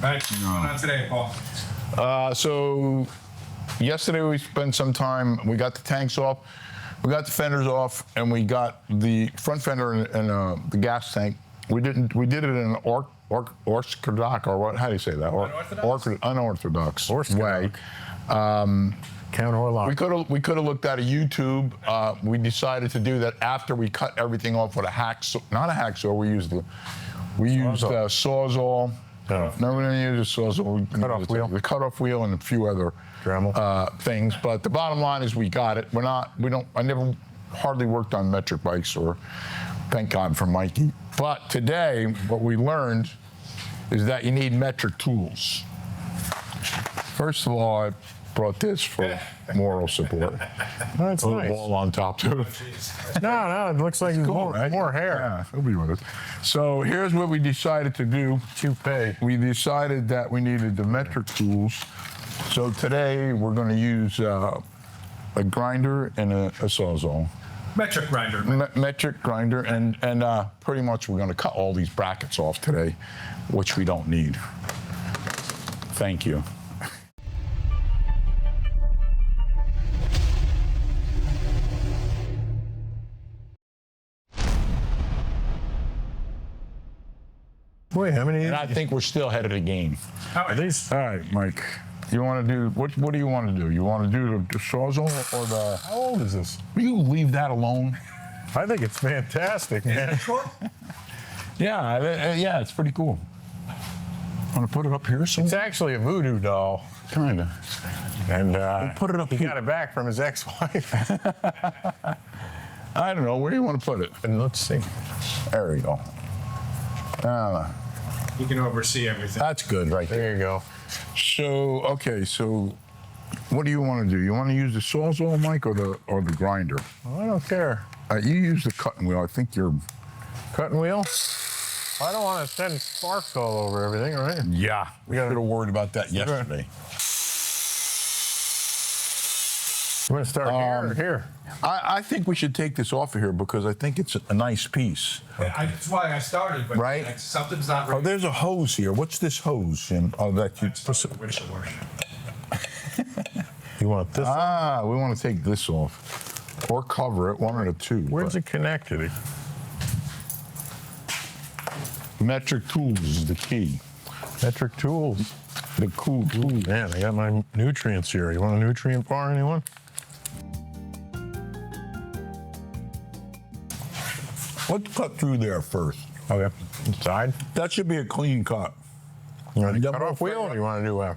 Right. What's going on today, Paul? So yesterday we spent some time, we got the tanks off, we got the fenders off, and we got the front fender and the gas tank. We did it in an orthodox, or what? How do you say that? Unorthodox way. Count or lock. We could have looked at a YouTube. We decided to do that after we cut everything off with a hacksaw. Not a hacksaw. We used Sawzall. Oh. No, we didn't use a Sawzall. Cut-off wheel. The cut-off wheel and a few other things. But the bottom line is we got it. I never hardly worked on metric bikes, or thank God for Mikey. But today, what we learned is that you need metric tools. First of all, I brought this for moral support. That's nice. Ball on top too. No, it looks like Cool, right? more hair. Yeah, he'll be with us. So here's what we decided to do. Toupee. We decided that we needed the metric tools. So today we're going to use a grinder and a Sawzall. Metric grinder. Metric grinder, and pretty much we're going to cut all these brackets off today, which we don't need. Thank you. Wait, how many? And I think we're still ahead of the game. Are these? All right, Mike. You want to do what? What do you want to do? You want to do the Sawzall or the? How old is this? Will you leave that alone? I think it's fantastic, man. Yeah, it's pretty cool. Want to put it up here? It's actually a voodoo doll. Kinda. And We'll put it up he here. got it back from his ex-wife. I don't know. Where do you want to put it? And let's see. There you go. You can oversee everything. That's good right there. There you go. So, okay, so what do you want to do? You want to use the Sawzall, Mike, or the grinder? Well, I don't care. You use the cutting wheel. I think you're... Cutting wheel? I don't want to send sparks all over everything, right? Yeah, we should have worried about that yesterday. You want to start here or here? I think we should take this off of here because I think it's a nice piece. That's why I started, but Right? something's not Oh, right. there's a hose here. What's this hose, Jim? Oh, that you... Windshield washer. You want this? We want to take this off. Or cover it, one of the two. Where's it connected? Metric tools is the key. Metric tools. The cool tool. Man, I got my nutrients here. You want a nutrient bar, anyone? Let's cut through there first. Okay. Inside? That should be a clean cut. You want a Yeah, cut-off but- wheel or you want to do a...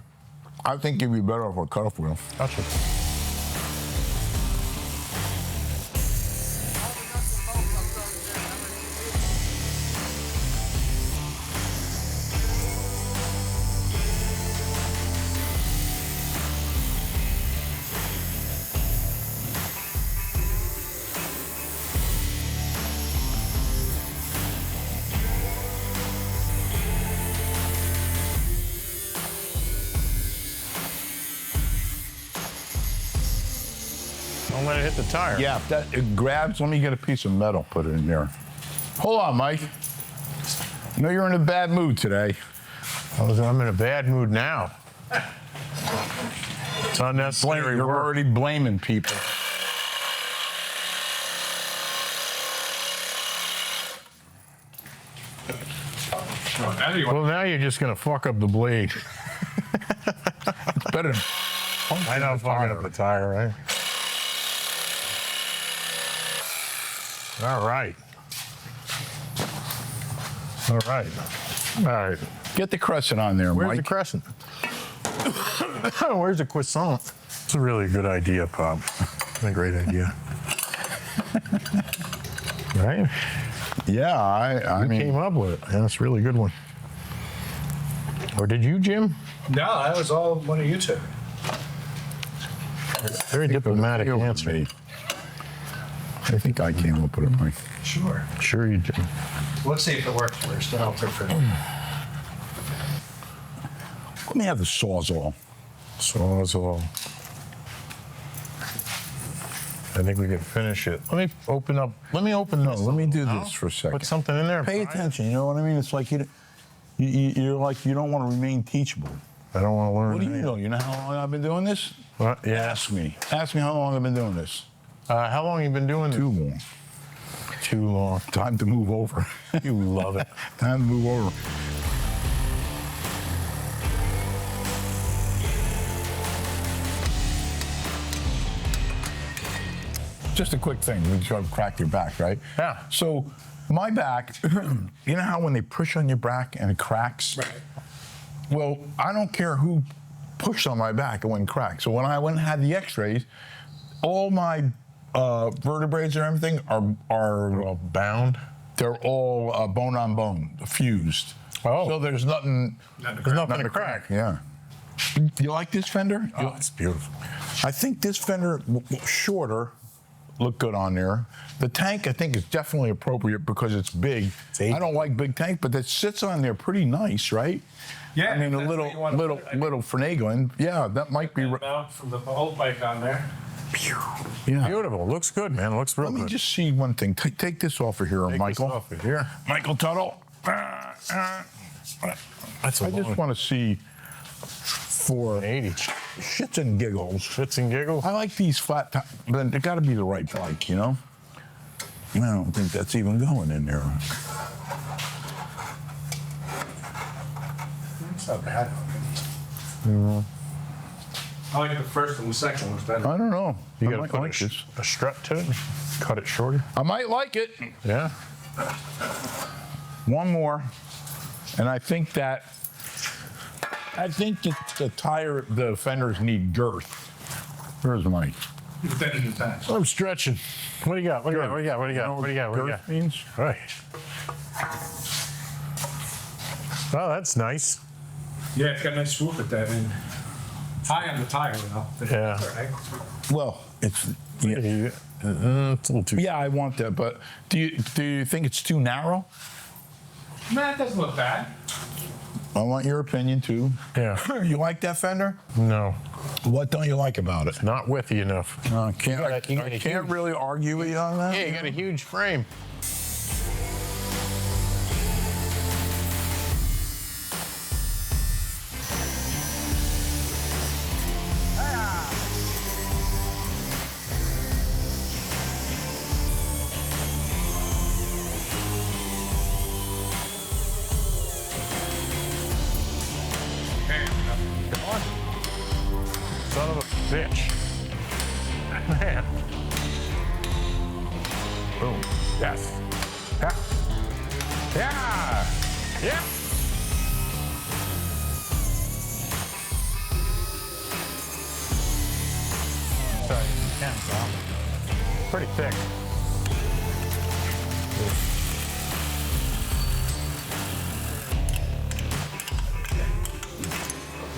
I think you'd be better off with a cut-off wheel. Gotcha. Don't let it hit the tire. Yeah, if that it grabs, let me get a piece of metal, put it in there. Hold on, Mike. I know you're in a bad mood today. I'm in a bad mood now. It's unnecessary You're work. already blaming people. Well, now you're just going to fuck up the blade. It's better than I know, fucking up the tire, right? All right. All right. All right. Get the crescent on there, Where's Mike. the crescent? Where's the croissant? It's a really good idea, Bob. A great idea. Right? Yeah, I You mean, came up with it. Yeah, that's a really good one. Or did you, Jim? No, that was all one of you two. Very diplomatic answer. me. I think I came up with it, Mike. Sure. Sure you did. Let's see if it works first. Then I'll prefer. Let me have the Sawzall. Sawzall. I think we can finish it. Let me open up. Let me open this. Let me do No? this for a second. Put something in there. Pay Brian. attention, you know what I mean? It's like You're like, you don't want to remain teachable. I don't want to learn. What do you know? You know how long I've been doing this? What? Yeah. Ask me. Ask me how long I've been doing this. How long you been doing this? Too long. Too long. Time to move over. You love it. Time to move over. Just a quick thing. We try to crack your back, right? Yeah. So my back, you know how when they push on your back and it cracks? Right. Well, I don't care who pushed on my back, it wouldn't crack. So when I went and had the x-rays, all my vertebrae and everything are Well, bound. they're all bone on bone, fused. Oh. So there's nothing. There's nothing to crack. Yeah. You like this fender? Oh, it's beautiful. I think this fender, shorter, look good on there. The tank, I think, is definitely appropriate because it's big. I don't like big tank, but it sits on there pretty nice, right? Yeah, I mean, a that's little, what you wanna little, put it. little finagling. Yeah, that might be. Mount from the old bike on there. Yeah. Beautiful. Looks good, man. It looks real Let me good. just see one thing. Take this off of here, Take Michael. this off of here. Michael Tuttle. That's a I just long want to see for 80. shits and giggles. Shits and giggles. I like these flat, but it got to be the right bike, you know? I don't think that's even going in there. It's not bad. I like the first one. The second one's better. I don't know. You I got to might put like this. a strut to it. Cut it shorter. I might like it. Yeah. One more, and I think that the tire, the fenders need girth. Where's Mike? I'm stretching. What do you got? What do you got? What do you got? What do you got? What do you got? What do you Girth got? means? Right. Oh, that's nice. Yeah, it's got a nice swoop at that end. High on the tire, you know. Yeah. All right. Well, it's yeah. It's a little too. Yeah, I want that, but do you think it's too narrow? Man, it doesn't look bad. I want your opinion too. Yeah. You like that fender? No, What don't you like about it? not withy enough. I can't. You got I a can't huge- really argue with you on that. Yeah, you got a huge frame. Come on. Son of a bitch. Man. Boom. Yes. Yeah. Yeah. Yeah. Sorry. Yeah. Pretty thick.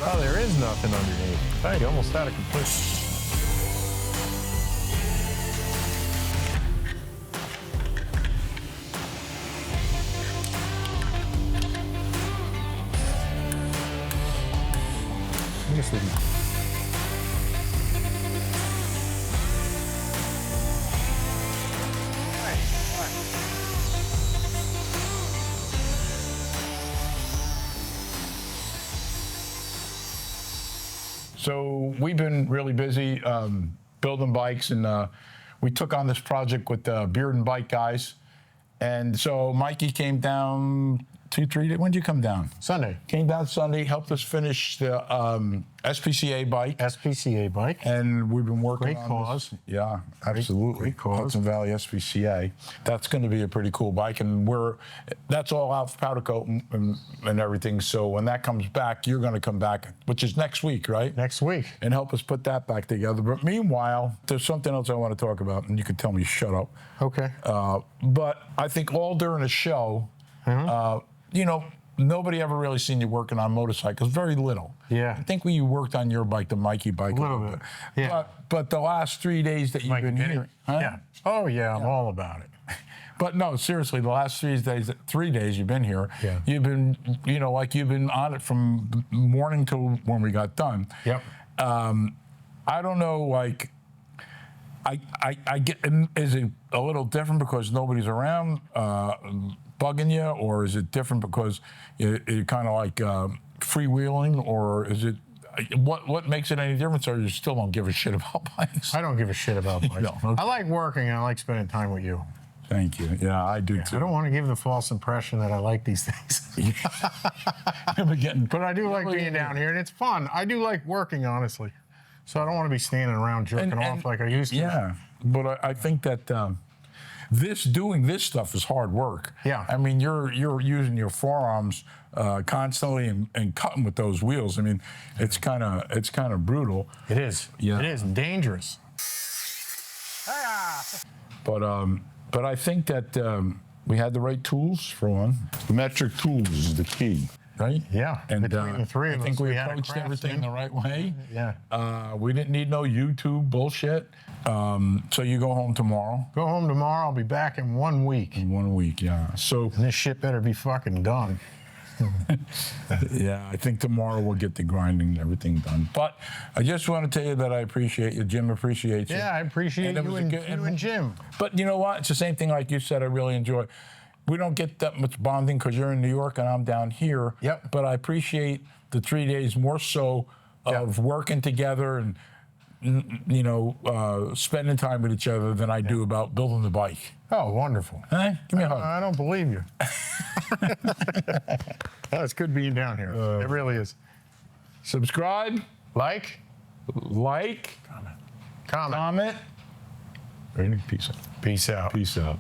Oh, there is nothing underneath. Hey, you almost had it complete. Just leave it. So we've been really busy building bikes, and we took on this project with the Beard and Bike guys. And so Mikey came down 2-3 days. When did you come down? Sunday. Came down Sunday, helped us finish the SPCA bike. SPCA bike. And we've been working Great on cause. This. Yeah, absolutely. great cause. Hudson Valley SPCA. That's going to be a pretty cool bike, and that's all out for powder coat and everything. So when that comes back, you're going to come back, which is next week, right? Next week. And help us put that back together. But meanwhile, there's something else I want to talk about, and you can tell me shut up. Okay. But I think all during the show, you know, nobody ever really seen you working on motorcycles, very little. Yeah. I think when you worked on your bike, the Mikey bike. A little bit. Yeah. But the last 3 days that you've Mike, been get it? here. Huh? Yeah. Oh, yeah, I'm all about it. But no, seriously, the last 3 days you've been here, Yeah. you've been, you know, like you've been on it from morning till when we got done. Yep. I don't know, like, I get, is it a little different because nobody's around? bugging you, or is it different because you're kind of like freewheeling, or is it what makes it any difference, or you still don't give a shit about bikes? I don't give a shit about bikes. No, okay. I like working and I like spending time with you. Thank you. Yeah, I do too. I don't want to give the false impression that I like these things. But I do like being down here, and it's fun. I do like working, honestly. So I don't want to be standing around jerking off like I used to. Yeah, but I think that doing this stuff is hard work. Yeah. I mean, you're using your forearms constantly and cutting with those wheels. I mean, it's kind of brutal. It is. Yeah. It is dangerous. But I think that we had the right tools for one. The metric tools is the key, right? Yeah. And between the three of I think us, we had a approached everything craftsman. the right way. Yeah. We didn't need no YouTube bullshit. So you go home tomorrow. Go home tomorrow. I'll be back in 1 week. In 1 week, yeah. So And this shit better be fucking done. yeah, I think tomorrow we'll get the grinding and everything done. But I just want to tell you that I appreciate you. Jim appreciates you. Yeah, I appreciate it you was a and, good- you and Jim. But you know what? It's the same thing like you said. I really enjoy. We don't get that much bonding because you're in New York and I'm down here. Yep. But I appreciate the 3 days more so of working together and spending time with each other than I do about building the bike. Oh, wonderful. Huh? Give me a hug. I don't believe you. Oh, it's good being down here. It really is. Subscribe, Like, comment. comment. Peace out. Peace out. Peace out.